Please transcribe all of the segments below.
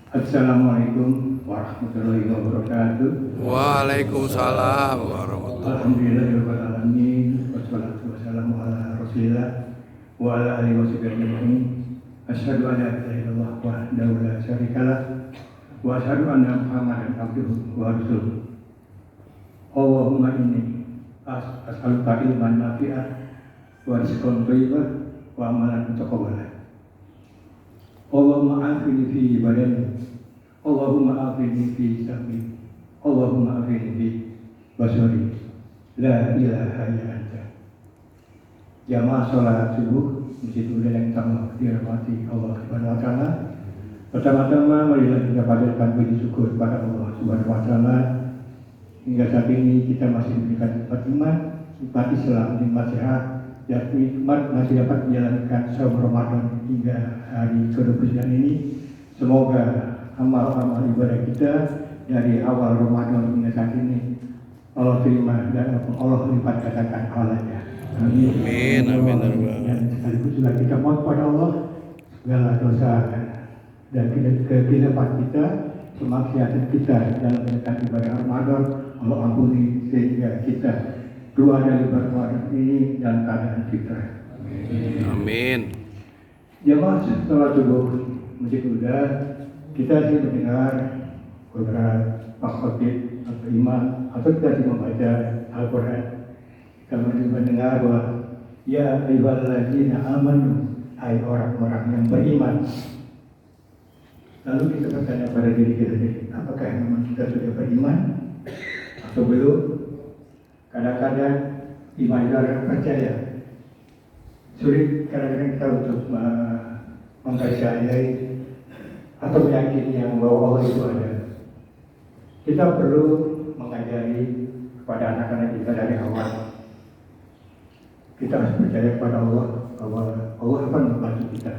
Assalamualaikum warahmatullahi wabarakatuh. Waalaikumsalam warahmatullahi Alhamdulillahirabbil alamin wassalatu wassalamu ala Rasulillah wa ala alihi washabihi ajmain. Asyhadu an la ilaha illallah wahdahu la syarikalah wa asyhadu anna Muhammadan abduhu wa rasuluh. Allahumma inni as'aluka ilman nafi'ah wa rizqan thayyiban wa amalan mutaqabbalan. Allahumma afini fi badani, Allahumma afini fi sahbi, Allahumma afini fi basari, la ilaha illa anta. Jamaah sholat subuh Masjid Uda yang dirahmati Allah Subhanahu wa taala. Pertama-tama marilah kita panjatkan puji syukur kepada Allah Subhanahu wa taala. Hingga saat ini kita masih diberikan nikmat iman, nikmat Islam, nikmat sehat, dan nikmat masih dapat menjalankan saum Ramadan hingga hari ke-29 ini. Semoga amal-amal ibadah kita dari awal Ramadan hingga saat ini Allah terima dan Allah lipat gandakan pahalanya. Amin, amin, amin. Dan sekaligus juga kita mohon kepada Allah segala dosa dan kehidupan kita, kemaksiatan kita dalam menjalankan ibadah Ramadan Allah ampuni sehingga kita keluar dari Ramadan ini dalam keadaan fitrah. Amin. Jamaah sholat subuh Masjid Uda, kita sih mendengar beberapa Pak Khotib atau imam atau kita sih membaca Al-Quran. Kami mendengar bahwa ya ayyuhalladzina amanu, hai orang-orang yang beriman. Lalu kita bertanya pada diri kita sendiri, apakah memang kita sudah beriman atau belum? Kadang-kadang iman itu adalah percaya. Sulit kadang-kadang kita untuk mempercayai atau meyakini yang bahwa Allah itu ada. Kita perlu mengajari kepada anak-anak kita dari awal. Kita harus percaya kepada Allah bahwa Allah akan membantu kita.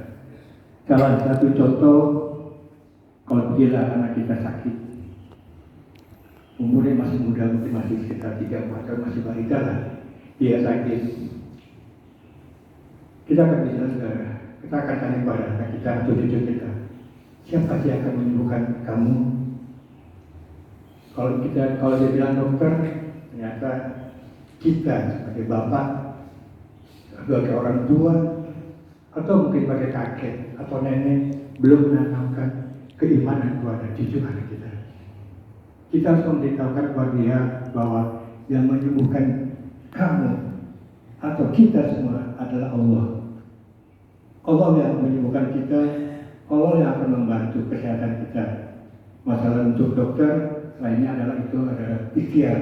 Salah satu contoh, kalau bila anak kita sakit, umurnya masih muda, mungkin masih sekitar 3-4 tahun, masih balita lah, dia sakit. Kita akan kita akan tanya kepada anak kita atau cucu kita, siapa sih yang akan menyembuhkan kamu? Kalau dia bilang dokter, ternyata kita sebagai bapak, sebagai orang tua, atau mungkin sebagai kakek atau nenek belum menanamkan keimanan kepada cucu anak kita. Kita harus memberitahukan kepada dia bahwa yang menyembuhkan kamu atau kita semua adalah Allah. Allah yang menyembuhkan kita, Allah yang akan membantu kesehatan kita. Masalah untuk dokter lainnya adalah ikhtiar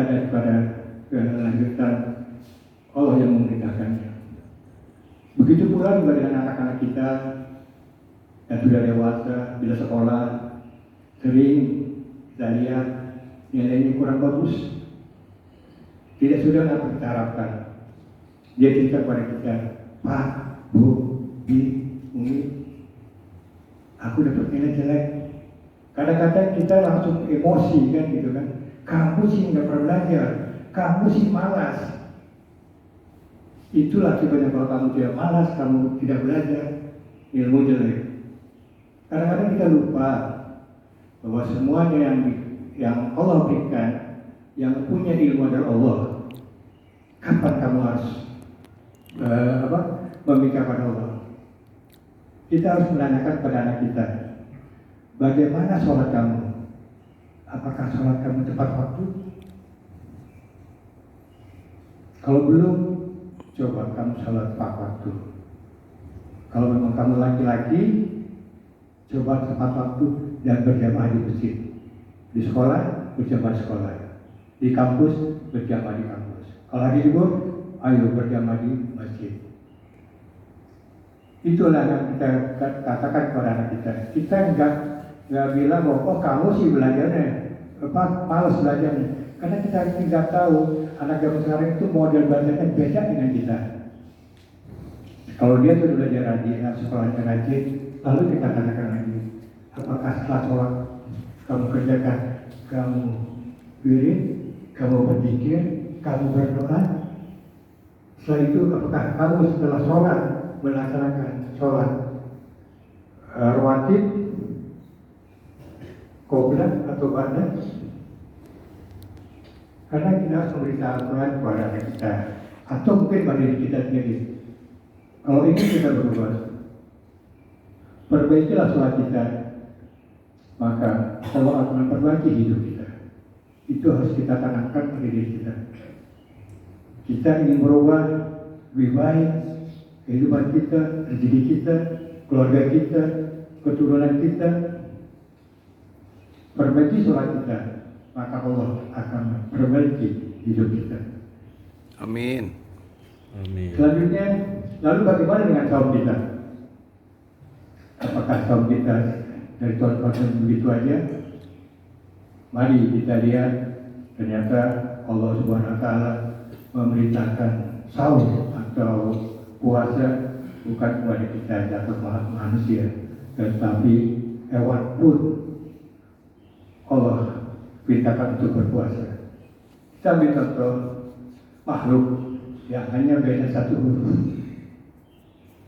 daripada kelanjutan Allah yang memberitakannya. Begitu pula juga dengan anak-anak kita yang sudah dewasa, bila sekolah, sering kita lihat nilainya kurang bagus. Tidak sudah kita harapkan. Dia cerita kepada kita, Pak, Bu, Bi, Umi, aku dapat nilai jelek. Kadang-kadang kita langsung emosi kan gitu kan. Kamu sih nggak pernah belajar, kamu sih malas. Itulah akibatnya kalau kamu tidak malas, kamu tidak belajar, ilmu jelek. Kadang-kadang kita lupa bahwa semuanya yang Allah berikan, yang punya ilmu adalah Allah. Kapan kamu harus meminta pada Allah? Kita harus menanyakan pada anak kita, bagaimana sholat kamu? Apakah sholat kamu tepat waktu? Kalau belum, coba kamu sholat tepat waktu. Kalau memang kamu laki-laki, coba tepat waktu dan berjamaah di masjid. Di sekolah, berjamaah di sekolah. Di kampus, berjamaah di kampus. Kalau hari libur, ayo berjamaah di masjid. Itulah yang kita katakan kepada anak kita. Kita enggak bilang bahwa oh kamu sih belajarnya malas belajarnya. Karena kita tidak tahu anak zaman sekarang itu model belajarnya beda dengan kita. Kalau dia sudah belajar rajin, sekolahnya rajin, lalu kita tanyakan lagi, apakah setelah sholat kamu kerjakan, kamu wirid, kamu berpikir, kamu berdoa? Setelah itu apakah kamu setelah sholat melaksanakan sholat rawatib Qoblah atau Ba'dah? Karena kita harus memberitahukan kepada anak kita atau mungkin pada diri kita sendiri. Kalau ingin kita berubah, perbaikilah sholat kita, maka Allah akan memperbaiki hidup kita. Itu harus kita tanamkan pada diri kita. Kita ingin berubah lebih baik, kehidupan kita, rezeki kita, keluarga kita, keturunan kita. Perbaiki sholat kita, maka Allah akan perbaiki hidup kita. Amin. Amin. Selanjutnya, lalu bagaimana dengan saum kita? Apakah saum kita dari tahun begitu aja? Mari kita lihat, ternyata Allah Subhanahu Wa Taala memerintahkan saum atau puasa bukan kepada kita atau manusia, tetapi hewan pun Allah perintahkan untuk berpuasa. Kita ambil contoh makhluk yang hanya beda satu huruf,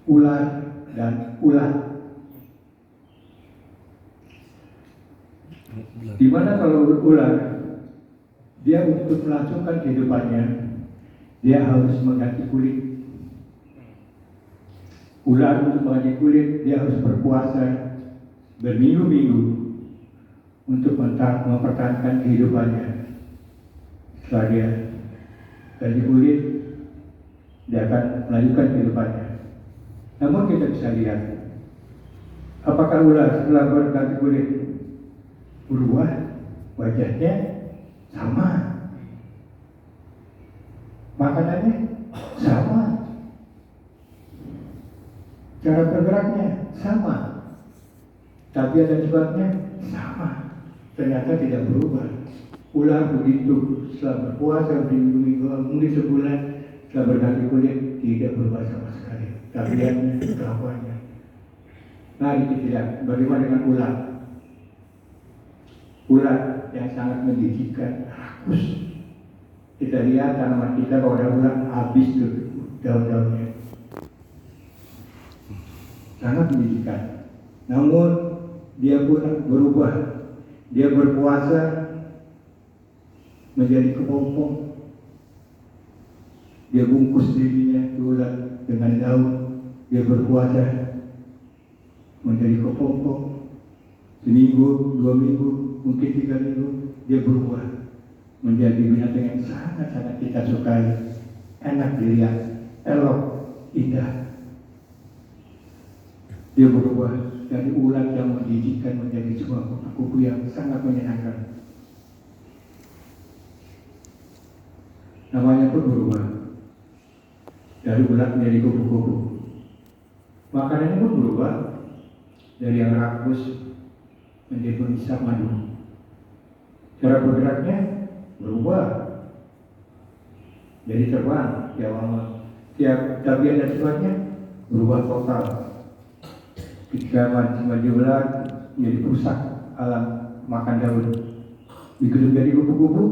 ular dan ulat. Di mana kalau ular, dia untuk melangsungkan kehidupannya, dia harus mengganti kulit. Ular untuk mengganti kulit, dia harus berpuasa berminggu-minggu untuk mempertahankan kehidupannya. Setelah dia ganti kulit, dia akan melanjutkan kehidupannya. Namun kita bisa lihat, apakah ular setelah berganti kulit berubah? Wajahnya sama, makanannya sama, cara bergeraknya sama, tabiat dan sifatnya sama. Ternyata tidak berubah. Ular begitu setelah berpuasa berminggu-minggu, mungkin sebulan, setelah berganti kulit tidak berubah sama sekali. Tabiatnya, kelakuannya. Mari kita lihat bagaimana dengan ular. Ular yang sangat menjijikkan, rakus. Kita lihat tanaman kita kalau ada ular habis tuh daun-daunnya. Sangat menjijikkan. Namun dia pun berubah. Dia berpuasa menjadi kepompong. Dia bungkus dirinya ular dengan daun. Dia berpuasa menjadi kepompong. Seminggu, 2 minggu, mungkin 3 minggu, dia berubah menjadi binatang yang sangat-sangat kita sukai, enak dilihat, elok, indah. Dia berubah dari ulat yang menjijikkan menjadi sebuah kupu-kupu yang sangat menyenangkan. Namanya pun berubah dari ulat menjadi kupu-kupu. Makanannya pun berubah dari yang rakus menjadi pengisap madu. Cara bergeraknya berubah jadi terbang, tiap tabiat dan sifatnya berubah total. Ketika maju ular menjadi rusak alam makan daun, begitu jadi kupu-kupu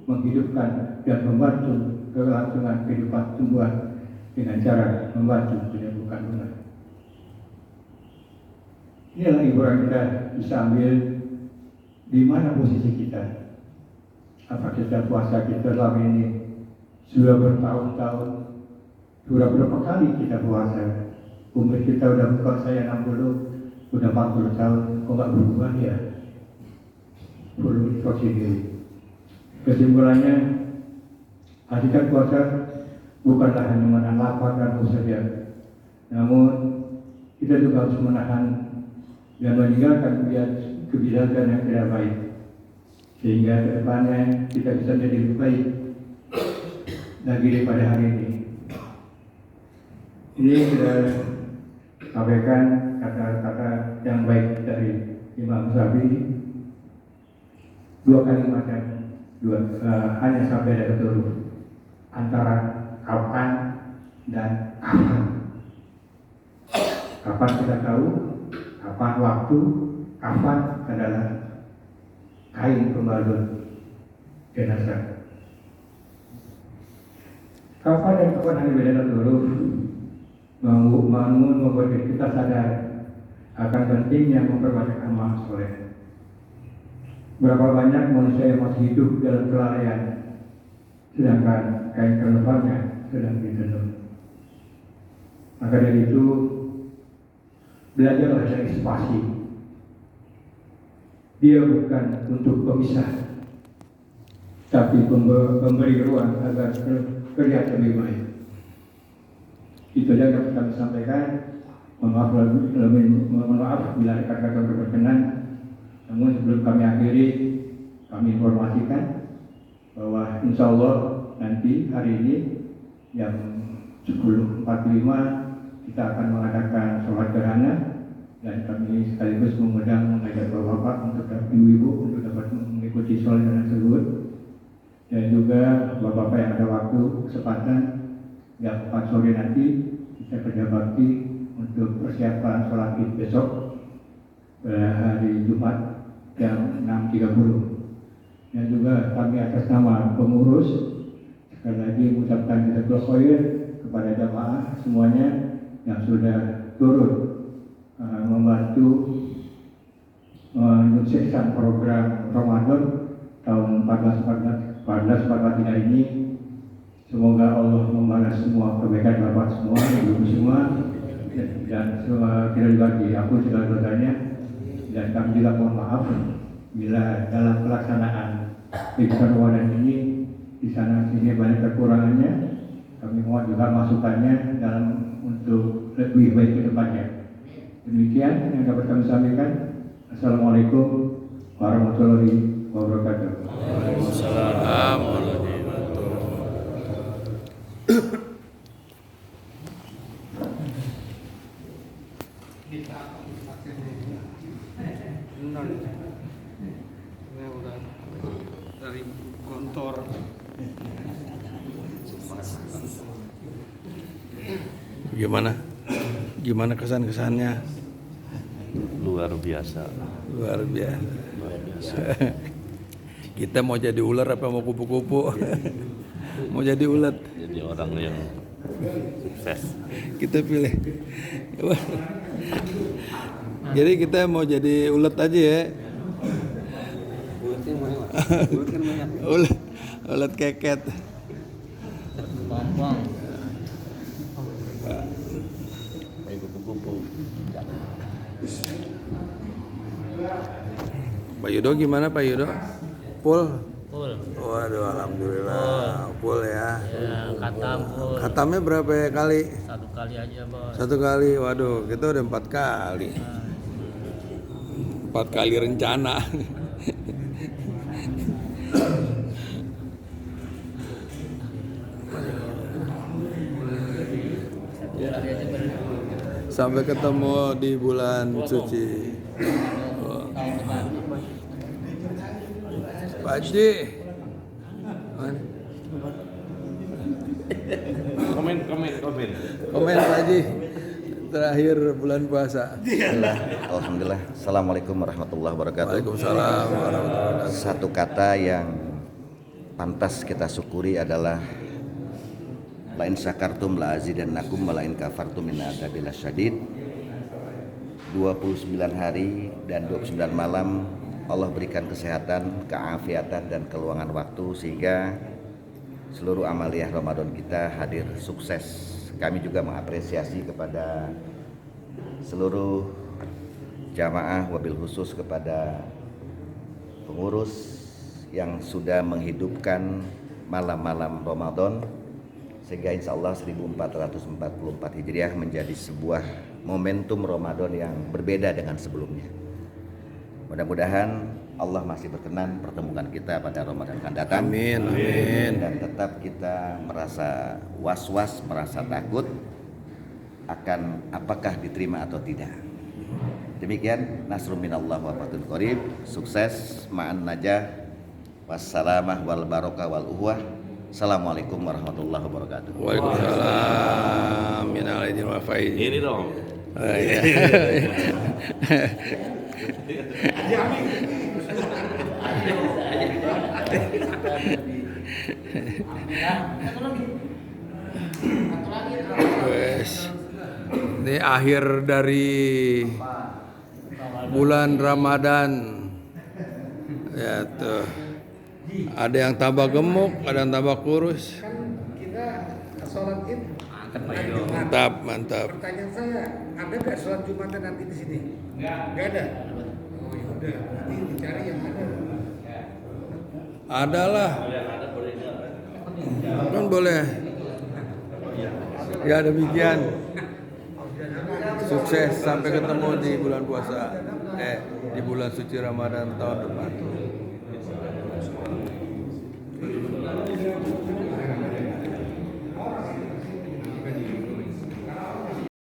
menghidupkan dan membantu kelangsungan kehidupan tumbuhan dengan cara membantu penyembuhan ular. Inilah hiburan kita bisa ambil di mana posisi kita. Apa kita puasa kita selama ini sudah bertahun-tahun, sudah berapa kali kita puasa? Umur kita udah bukan saya 60, udah 40 tahun, kok nggak berubah ya? Perlu introspeksi diri. Kesimpulannya, hakikat puasa bukanlah hanya menahan lapar dan haus saja, namun kita juga harus menahan dan meninggalkan kebiasaan yang tidak baik, sehingga ke depannya kita bisa menjadi lebih baik lagi daripada hari ini. Ini sudah sampaikan kata-kata yang baik dari Imam Syafi'i. 2 kalimat yang hanya sampai dari huruf antara kapan dan kapan. Kapan kita tahu, kapan waktu, kapan adalah kain pembalut jenazah. Kapan dan kapan hanya beda huruf. Membuat kita sadar akan pentingnya memperbanyak amal soleh. Berapa banyak manusia yang masih hidup dalam kelalaian, sedangkan kain relevannya sedang ditenun. Maka dari itu, belajarlah dari spasi. Dia bukan untuk pemisah, tapi memberi ruang agar terlihat lebih baik. Itu saja yang kami sampaikan. Mohon maaf bila ada kata-kata berkenan. Namun sebelum kami akhiri, kami informasikan bahwa insya Allah nanti hari ini jam 10.45 kita akan mengadakan sholat gerhana, dan kami sekaligus mengajak bapak-bapak untuk ibu-ibu untuk dapat mengikuti sholat gerhana tersebut, dan juga bapak-bapak yang ada waktu kesempatan jam 4 sore nanti kita kerja bakti untuk persiapan sholat id besok hari Jumat jam 6.30. Dan juga kami atas nama pengurus sekali lagi mengucapkan jazakallahu khair kepada jamaah semuanya yang sudah turut membantu menyukseskan program Ramadan tahun 1443 ini. Semoga Allah membalas semua kebaikan bapak semua, ibu semua, dan semua tidak dibagi aku segala dosanya. Dan kami juga mohon maaf bila dalam pelaksanaan kegiatan Ramadan ini di sana sini banyak kekurangannya. Kami mohon juga masukannya dalam untuk lebih baik ke depannya. Demikian yang dapat kami sampaikan. Assalamualaikum warahmatullahi wabarakatuh. Waalaikumsalam. Dari kantor. Gimana kesan-kesannya? Luar biasa. Luar biasa. Kita mau jadi ular apa mau kupu-kupu? Mau jadi ulat. Jadi orang yang sukses. Kita pilih. Jadi kita mau jadi ulat aja ya. Ulat keket. Gampang. Kayak kupu-kupu. Pak Yudo gimana Pak Yudo? Full? Full. Waduh, alhamdulillah. Full ya. Ya, katam full. Khatamnya berapa kali? Satu kali aja, Bos. Satu kali. Waduh, kita udah 4 kali. 4 kali rencana. Sampai ketemu di bulan suci. Pak Haji. Komen. Komen Pak Haji. Terakhir bulan puasa. Alhamdulillah. Assalamualaikum warahmatullahi wabarakatuh. Waalaikumsalam warahmatullahi wabarakatuh. Satu kata yang pantas kita syukuri adalah la in syakartum la azidannakum wa la in kafartum inna adzabi lasyadid. 29 hari dan 29 malam Allah berikan kesehatan, keafiatan dan keluangan waktu sehingga seluruh amaliyah Ramadan kita hadir sukses. Kami juga mengapresiasi kepada seluruh jamaah, wabil khusus kepada pengurus yang sudah menghidupkan malam-malam Ramadan sehingga insya Allah 1444 Hijriah menjadi sebuah momentum Ramadan yang berbeda dengan sebelumnya. Mudah-mudahan Allah masih berkenan pertemuan kita pada Ramadan akan datang. Amin, amin. Dan tetap kita merasa was-was, merasa takut akan apakah diterima atau tidak. Demikian, nasrun minallah wa fathun qarib. Sukses, ma'an najah, wassalamah wal barokah wal uhwah. Assalamualaikum warahmatullahi wabarakatuh. Waalaikumsalam. Minal aidin wal faizin. Ini dong. Oh, iya. Wes. Ini akhir dari bulan Ramadan. Ya tuh. Ada yang tambah gemuk, ada yang tambah kurus. Kan kita sholat id hari Jumat. Mantap, mantap. Pertanyaan saya, ada nggak sholat Jumatan nanti di sini? Nggak ada. Oh ya udah, nanti dicari yang ada. Adalah. Kan boleh. Ya demikian. Sukses sampai ketemu di bulan puasa. Di bulan suci Ramadan tahun depan.